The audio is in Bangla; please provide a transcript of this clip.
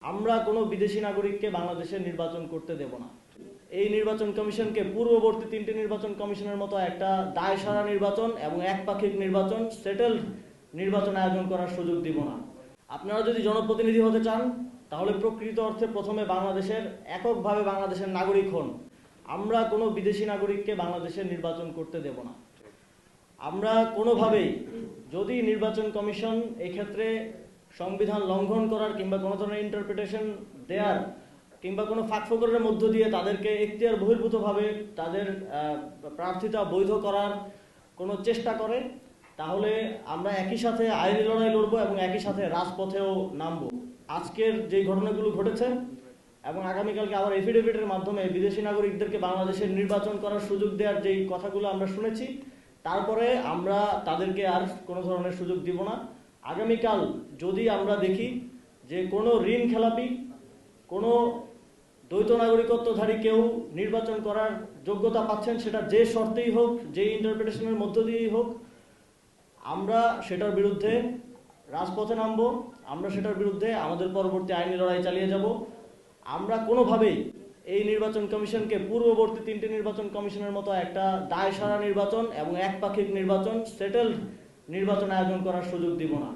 আমরা কোনো বিদেশি নাগরিককে বাংলাদেশে নির্বাচন করতে দেব না। এই নির্বাচন কমিশনকে পূর্ববর্তী তিনটি নির্বাচন কমিশনের মতো একটা দায়সারা নির্বাচন এবং একপাক্ষিক নির্বাচন, সেটেলড নির্বাচন আয়োজন করার সুযোগ দিব না। আপনারা যদি জনপ্রতিনিধি হতে চান তাহলে প্রকৃত অর্থে প্রথমে বাংলাদেশের এককভাবে বাংলাদেশের নাগরিক হন। আমরা কোনো বিদেশি নাগরিককে বাংলাদেশে নির্বাচন করতে দেব না। আমরা কোনোভাবেই, যদি নির্বাচন কমিশন এই ক্ষেত্রে সংবিধান লঙ্ঘন করার কিংবা কোনো ধরনের ইন্টারপ্রিটেশন দেওয়ার কিংবা কোনো ফাঁকফোকরের মধ্য দিয়ে তাদেরকে এখতিয়ার বহির্ভূতভাবে তাদের প্রার্থিতা বৈধ করার কোনো চেষ্টা করে, তাহলে আমরা একই সাথে আইনি লড়াই লড়বো এবং একই সাথে রাজপথেও নামবো। আজকের যে ঘটনাগুলো ঘটেছে এবং আগামীকালকে আবার এফিডেভিটের মাধ্যমে বিদেশি নাগরিকদেরকে বাংলাদেশের নির্বাচন করার সুযোগ দেওয়ার যেই কথাগুলো আমরা শুনেছি, তারপরে আমরা তাদেরকে আর কোনো ধরনের সুযোগ দিব না। আগামীকাল যদি আমরা দেখি যে কোনো ঋণ খেলাপি, কোনো দ্বৈত নাগরিকত্বধারী কেউ নির্বাচন করার যোগ্যতা পাচ্ছেন, সেটা যে শর্তেই হোক, যে ইন্টারপ্রিটেশনের মধ্য দিয়েই হোক, আমরা সেটার বিরুদ্ধে রাজপথে নামবো। আমরা সেটার বিরুদ্ধে আমাদের পরবর্তী আইনি লড়াই চালিয়ে যাব। আমরা কোনোভাবেই এই নির্বাচন কমিশনকে পূর্ববর্তী তিনটি নির্বাচন কমিশনের মতো একটা দায়সারা নির্বাচন এবং একপাক্ষিক নির্বাচন, সেটেলড নির্বাচন আয়োজন করার সুযোগ দিব না।